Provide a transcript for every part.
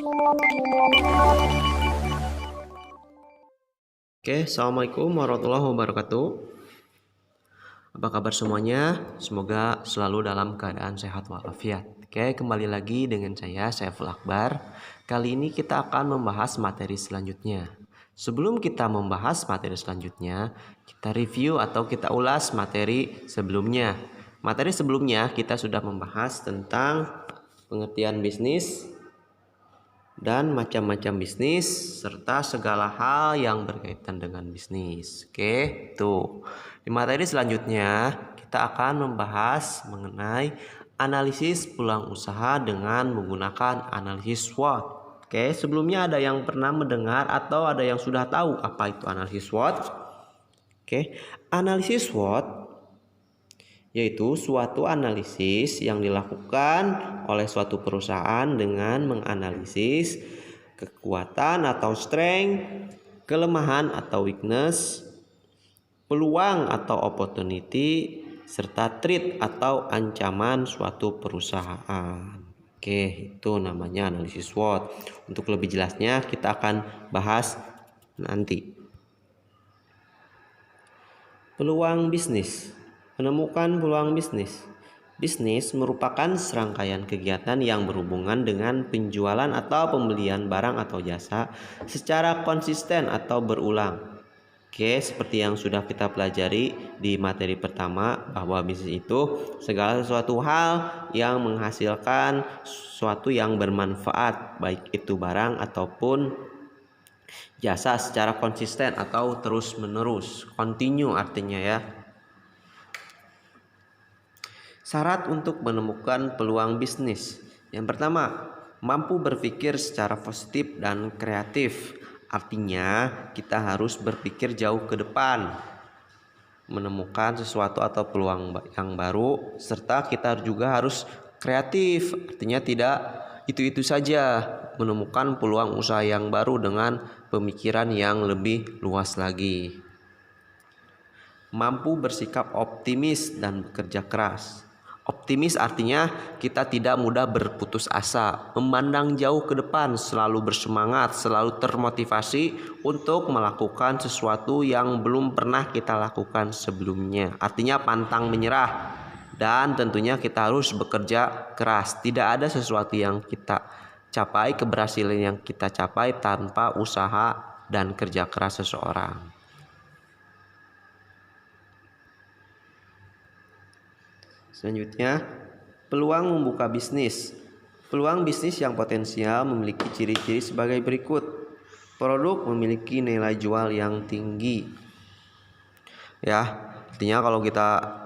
Oke, assalamualaikum warahmatullahi wabarakatuh. Apa kabar semuanya? Semoga selalu dalam keadaan sehat walafiat. Oke, kembali lagi dengan saya Saiful Akbar. Kali ini kita akan membahas materi selanjutnya. Sebelum kita membahas materi selanjutnya, kita review atau kita ulas materi sebelumnya. Materi sebelumnya kita sudah membahas tentang pengertian bisnis dan macam-macam bisnis serta segala hal yang berkaitan dengan bisnis. Oke, tuh. Di materi selanjutnya kita akan membahas mengenai analisis peluang usaha dengan menggunakan analisis SWOT. Oke, sebelumnya ada yang pernah mendengar atau ada yang sudah tahu apa itu analisis SWOT? Oke, analisis SWOT yaitu suatu analisis yang dilakukan oleh suatu perusahaan dengan menganalisis kekuatan atau strength, kelemahan atau weakness, peluang atau opportunity, serta threat atau ancaman suatu perusahaan. Oke, itu namanya analisis SWOT. Untuk lebih jelasnya kita akan bahas nanti. Peluang bisnis. Menemukan peluang bisnis. Bisnis merupakan serangkaian kegiatan yang berhubungan dengan penjualan atau pembelian barang atau jasa secara konsisten atau berulang. Oke, seperti yang sudah kita pelajari di materi pertama, bahwa bisnis itu segala sesuatu hal yang menghasilkan sesuatu yang bermanfaat, baik itu barang ataupun jasa secara konsisten atau terus menerus. Continue artinya ya. Syarat untuk menemukan peluang bisnis. Yang pertama, mampu berpikir secara positif dan kreatif. Artinya, kita harus berpikir jauh ke depan, menemukan sesuatu atau peluang yang baru, serta kita juga harus kreatif. Artinya tidak itu-itu saja, menemukan peluang usaha yang baru dengan pemikiran yang lebih luas lagi. Mampu bersikap optimis dan bekerja keras. Optimis artinya kita tidak mudah berputus asa, memandang jauh ke depan, selalu bersemangat, selalu termotivasi untuk melakukan sesuatu yang belum pernah kita lakukan sebelumnya. Artinya pantang menyerah, dan tentunya kita harus bekerja keras. Tidak ada sesuatu yang kita capai, keberhasilan yang kita capai tanpa usaha dan kerja keras seseorang. Selanjutnya, peluang membuka bisnis. Peluang bisnis yang potensial memiliki ciri-ciri sebagai berikut. Produk memiliki nilai jual yang tinggi. Ya, artinya kalau kita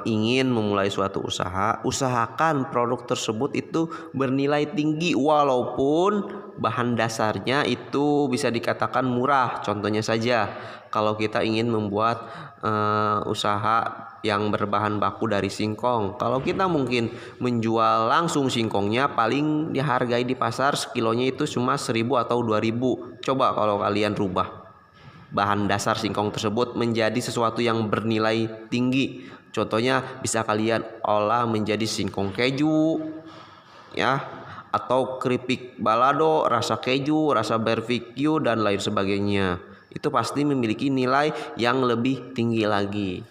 ingin memulai suatu usaha, usahakan produk tersebut itu bernilai tinggi walaupun bahan dasarnya itu bisa dikatakan murah. Contohnya saja, kalau kita ingin membuat usaha yang berbahan baku dari singkong, kalau kita mungkin menjual langsung singkongnya paling dihargai di pasar sekilonya itu cuma 1.000 atau 2.000. Coba kalau kalian rubah bahan dasar singkong tersebut menjadi sesuatu yang bernilai tinggi. Contohnya bisa kalian olah menjadi singkong keju ya, atau keripik balado rasa keju, rasa barbecue dan lain sebagainya. Itu pasti memiliki nilai yang lebih tinggi lagi.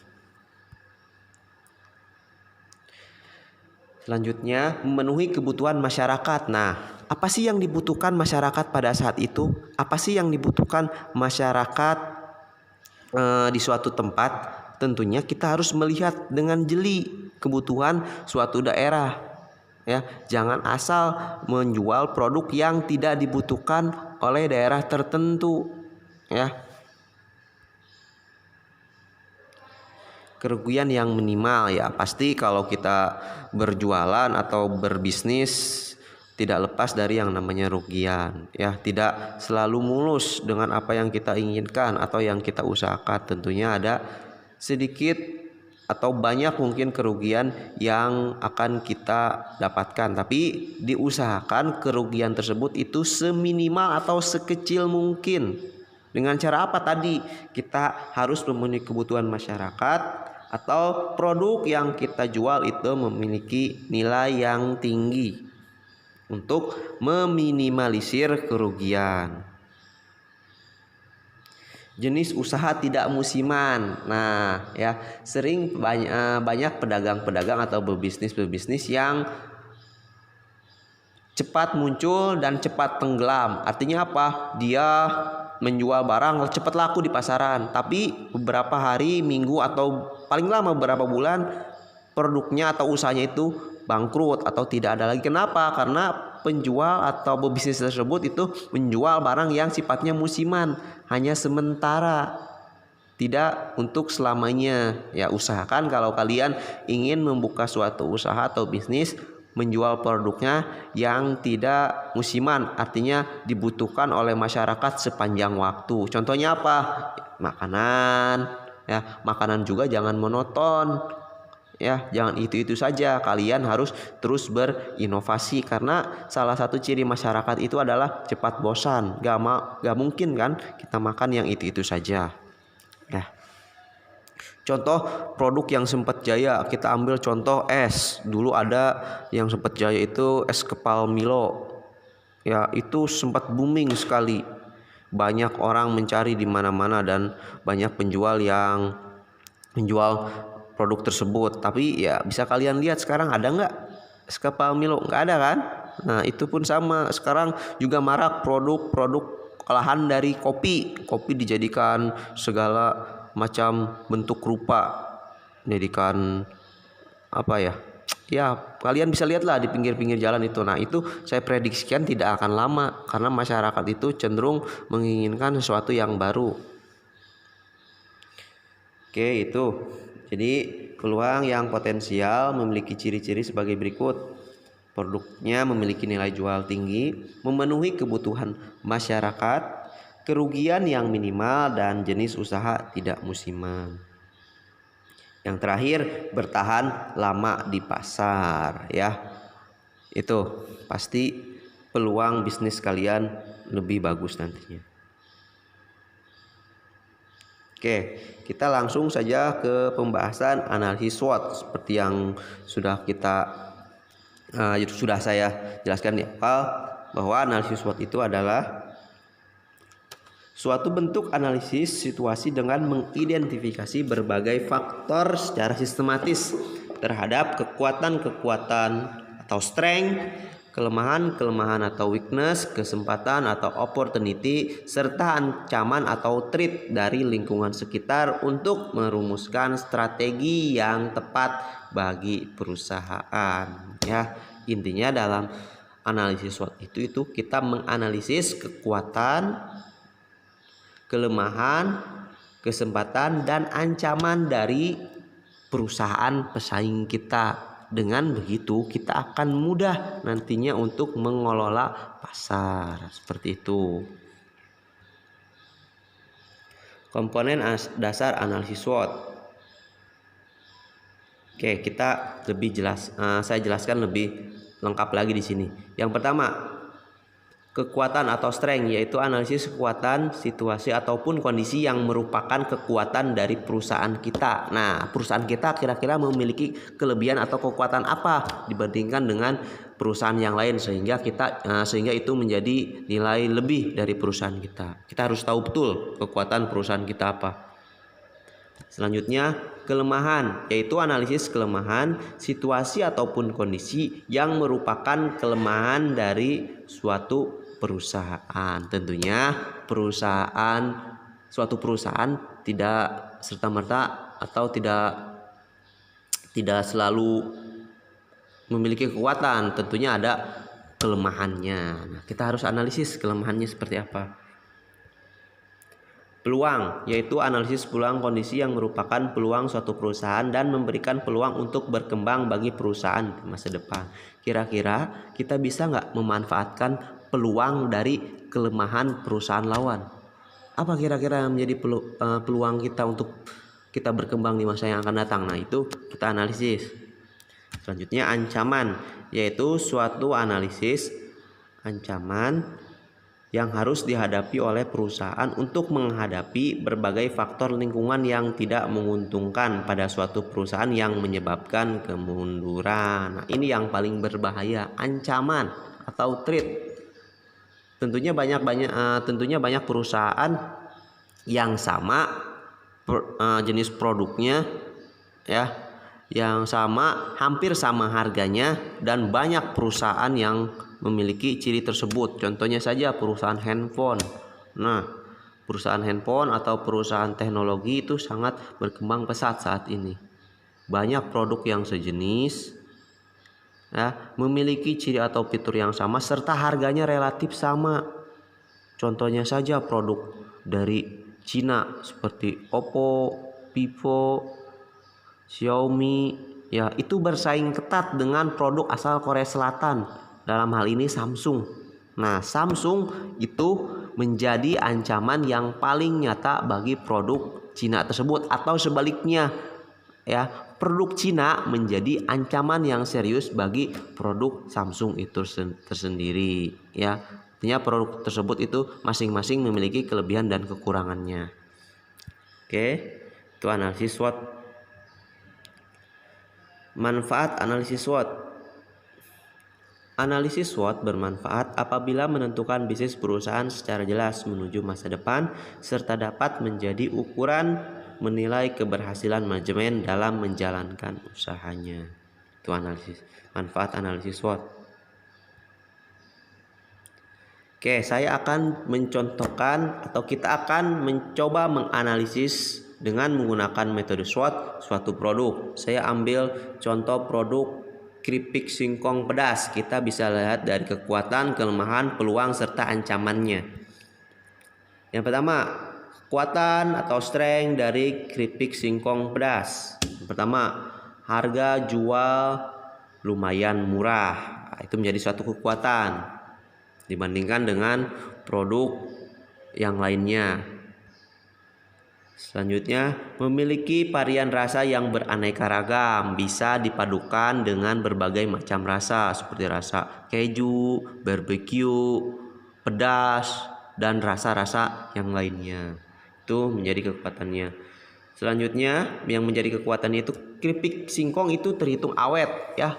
Selanjutnya, memenuhi kebutuhan masyarakat. Nah, apa sih yang dibutuhkan masyarakat pada saat itu? Apa sih yang dibutuhkan masyarakat di suatu tempat? Tentunya kita harus melihat dengan jeli kebutuhan suatu daerah. Ya, jangan asal menjual produk yang tidak dibutuhkan oleh daerah tertentu. Ya. Kerugian yang minimal, ya pasti kalau kita berjualan atau berbisnis tidak lepas dari yang namanya rugian, ya tidak selalu mulus dengan apa yang kita inginkan atau yang kita usahakan. Tentunya ada sedikit atau banyak mungkin kerugian yang akan kita dapatkan, tapi diusahakan kerugian tersebut itu seminimal atau sekecil mungkin. Dengan cara apa tadi? Kita harus memenuhi kebutuhan masyarakat, atau produk yang kita jual itu memiliki nilai yang tinggi. untuk meminimalisir kerugian. Jenis usaha tidak musiman. Nah, ya, sering banyak pedagang-pedagang atau pebisnis yang cepat muncul dan cepat tenggelam. Artinya apa? Dia menjual barang cepat laku di pasaran, tapi beberapa hari, minggu, atau paling lama beberapa bulan produknya atau usahanya itu bangkrut atau tidak ada lagi. Kenapa? Karena penjual atau pebisnis tersebut itu menjual barang yang sifatnya musiman, hanya sementara, tidak untuk selamanya. Ya, usahakan kalau kalian ingin membuka suatu usaha atau bisnis, menjual produknya yang tidak musiman, artinya dibutuhkan oleh masyarakat sepanjang waktu. Contohnya apa? Makanan, ya, makanan juga jangan monoton. Ya, jangan itu saja. Kalian harus terus berinovasi, karena salah satu ciri masyarakat itu adalah cepat bosan. Gak mungkin kan kita makan yang itu saja. Ya. Contoh produk yang sempat jaya, kita ambil contoh es. Dulu ada yang sempat jaya itu es kepal Milo. Ya, itu sempat booming sekali. Banyak orang mencari di mana-mana dan banyak penjual yang menjual produk tersebut. Tapi ya bisa kalian lihat sekarang ada nggak es kepal Milo? Nggak ada kan? Nah, itu pun sama. Sekarang juga marak produk-produk olahan dari kopi. Kopi dijadikan segala macam bentuk rupa, jadikan apa ya? Ya, kalian bisa lihatlah di pinggir-pinggir jalan itu. Nah, itu saya prediksikan tidak akan lama, karena masyarakat itu cenderung menginginkan sesuatu yang baru. Oke, itu. Jadi peluang yang potensial memiliki ciri-ciri sebagai berikut. Produknya memiliki nilai jual tinggi, memenuhi kebutuhan masyarakat, kerugian yang minimal, dan jenis usaha tidak musiman. Yang terakhir, bertahan lama di pasar, ya. Itu pasti peluang bisnis kalian lebih bagus nantinya. Oke, kita langsung saja ke pembahasan analisis SWOT seperti yang sudah saya jelaskan di awal, bahwa analisis SWOT itu adalah suatu bentuk analisis situasi dengan mengidentifikasi berbagai faktor secara sistematis terhadap kekuatan-kekuatan atau strength, kelemahan-kelemahan atau weakness, kesempatan atau opportunity, serta ancaman atau threat dari lingkungan sekitar untuk merumuskan strategi yang tepat bagi perusahaan. Ya, intinya dalam analisis SWOT itu kita menganalisis kekuatan, kelemahan, kesempatan, dan ancaman dari perusahaan pesaing kita. Dengan begitu kita akan mudah nantinya untuk mengelola pasar. Seperti itu. Komponen dasar analisis SWOT. Oke, kita lebih jelas. Saya jelaskan lebih lengkap lagi di sini. Yang pertama, kekuatan atau strength, yaitu analisis kekuatan, situasi ataupun kondisi yang merupakan kekuatan dari perusahaan kita. Nah, perusahaan kita kira-kira memiliki kelebihan atau kekuatan apa dibandingkan dengan perusahaan yang lain, sehingga itu menjadi nilai lebih dari perusahaan kita. Kita harus tahu betul kekuatan perusahaan kita apa. Selanjutnya, kelemahan, yaitu analisis kelemahan, situasi ataupun kondisi yang merupakan kelemahan dari suatu perusahaan. Tentunya suatu perusahaan tidak serta-merta atau tidak selalu memiliki kekuatan. Tentunya ada kelemahannya. Nah, kita harus analisis kelemahannya seperti apa. Peluang, yaitu analisis peluang kondisi yang merupakan peluang suatu perusahaan dan memberikan peluang untuk berkembang bagi perusahaan di masa depan. Kira-kira kita bisa nggak memanfaatkan peluang dari kelemahan perusahaan lawan? Apa kira-kira yang menjadi peluang kita untuk kita berkembang di masa yang akan datang? Nah, itu kita analisis. Selanjutnya, ancaman, yaitu suatu analisis ancaman yang harus dihadapi oleh perusahaan untuk menghadapi berbagai faktor lingkungan yang tidak menguntungkan pada suatu perusahaan yang menyebabkan kemunduran. Nah, ini yang paling berbahaya, ancaman atau trade. Tentunya banyak perusahaan yang sama jenis produknya ya, yang sama, hampir sama harganya, dan banyak perusahaan yang memiliki ciri tersebut. Contohnya saja perusahaan handphone. Nah, perusahaan handphone atau perusahaan teknologi itu sangat berkembang pesat saat ini. Banyak produk yang sejenis ya, memiliki ciri atau fitur yang sama serta harganya relatif sama. Contohnya saja produk dari Cina seperti Oppo, Vivo, Xiaomi ya, itu bersaing ketat dengan produk asal Korea Selatan, dalam hal ini Samsung. Nah, Samsung itu menjadi ancaman yang paling nyata bagi produk Cina tersebut, atau sebaliknya ya, produk Cina menjadi ancaman yang serius bagi produk Samsung itu tersendiri ya. Artinya produk tersebut itu masing-masing memiliki kelebihan dan kekurangannya. Oke, itu analisis SWOT. Manfaat analisis SWOT. Analisis SWOT bermanfaat apabila menentukan bisnis perusahaan secara jelas menuju masa depan, serta dapat menjadi ukuran menilai keberhasilan manajemen dalam menjalankan usahanya. Itu manfaat analisis SWOT. Oke, saya akan mencontohkan atau kita akan mencoba menganalisis dengan menggunakan metode SWOT suatu produk. Saya ambil contoh produk keripik singkong pedas. Kita bisa lihat dari kekuatan, kelemahan, peluang, serta ancamannya. Yang pertama, kekuatan atau strength dari keripik singkong pedas. Yang pertama, harga jual lumayan murah. Itu menjadi suatu kekuatan dibandingkan dengan produk yang lainnya. Selanjutnya, memiliki varian rasa yang beraneka ragam, bisa dipadukan dengan berbagai macam rasa seperti rasa keju, barbecue, pedas, dan rasa-rasa yang lainnya. Itu menjadi kekuatannya. Selanjutnya, yang menjadi kekuatannya itu keripik singkong itu terhitung awet ya.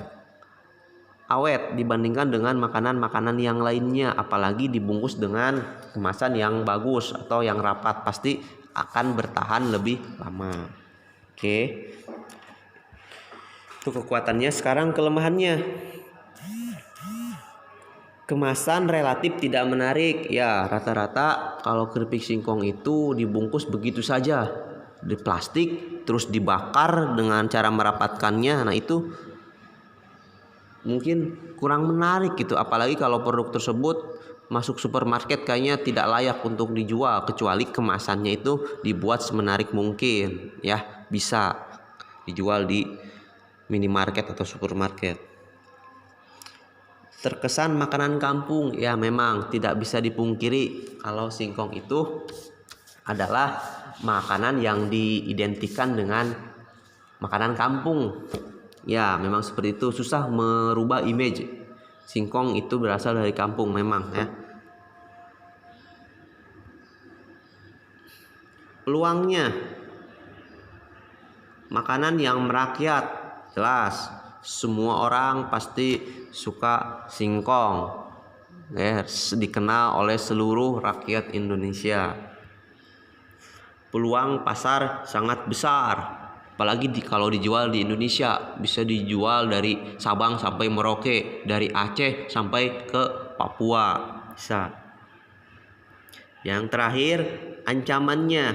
Awet dibandingkan dengan makanan-makanan yang lainnya, apalagi dibungkus dengan kemasan yang bagus atau yang rapat, pasti akan bertahan lebih lama. Oke, itu kekuatannya. Sekarang kelemahannya, kemasan relatif tidak menarik ya. Rata-rata kalau keripik singkong itu dibungkus begitu saja di plastik, terus dibakar dengan cara merapatkannya. Nah, itu mungkin kurang menarik gitu, apalagi kalau produk tersebut masuk supermarket kayaknya tidak layak untuk dijual, kecuali kemasannya itu dibuat semenarik mungkin ya, bisa dijual di minimarket atau supermarket. Terkesan makanan kampung ya, memang tidak bisa dipungkiri kalau singkong itu adalah makanan yang diidentikan dengan makanan kampung. Ya, memang seperti itu, susah merubah image. Singkong itu berasal dari kampung memang ya. Peluangnya, makanan yang merakyat, jelas semua orang pasti suka singkong. Dikenal oleh seluruh rakyat Indonesia. Peluang pasar sangat besar. Apalagi kalau dijual di Indonesia, bisa dijual dari Sabang sampai Merauke, dari Aceh sampai ke Papua, bisa. Yang terakhir, ancamannya,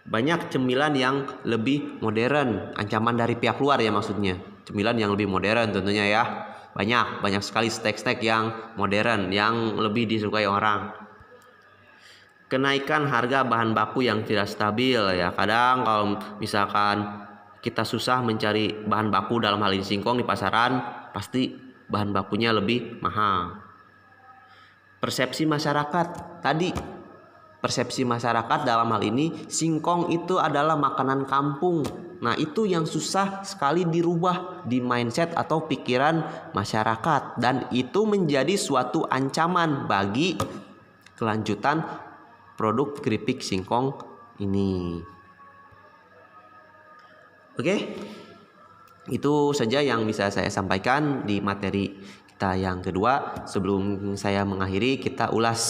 banyak cemilan yang lebih modern. Ancaman dari pihak luar ya, maksudnya cemilan yang lebih modern tentunya ya. Banyak sekali snack yang modern yang lebih disukai orang. Kenaikan harga bahan baku yang tidak stabil ya. Kadang kalau misalkan kita susah mencari bahan baku, dalam hal ini singkong, di pasaran, pasti bahan bakunya lebih mahal. Persepsi masyarakat tadi, persepsi masyarakat dalam hal ini singkong itu adalah makanan kampung. Nah, itu yang susah sekali dirubah di mindset atau pikiran masyarakat, dan itu menjadi suatu ancaman bagi kelanjutan produk keripik singkong ini. Oke, itu saja yang bisa saya sampaikan di materi Kita yang kedua, sebelum saya mengakhiri, kita ulas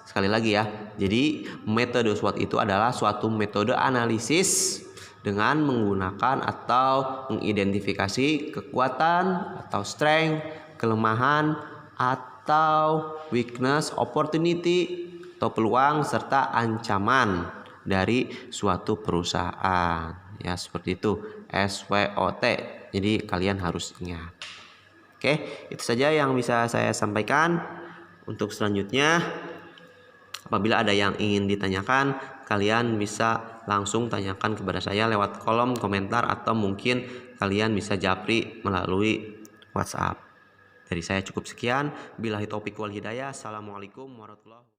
sekali lagi ya. Jadi metode SWOT itu adalah suatu metode analisis dengan menggunakan atau mengidentifikasi kekuatan atau strength, kelemahan atau weakness, opportunity atau peluang serta ancaman dari suatu perusahaan. Ya, seperti itu SWOT. Jadi kalian harus ingat. Oke, itu saja yang bisa saya sampaikan. Untuk selanjutnya, apabila ada yang ingin ditanyakan, kalian bisa langsung tanyakan kepada saya lewat kolom komentar atau mungkin kalian bisa japri melalui WhatsApp. Dari saya cukup sekian. Billahi taufiq wal hidayah. Assalamualaikum warahmatullahi wabarakatuh.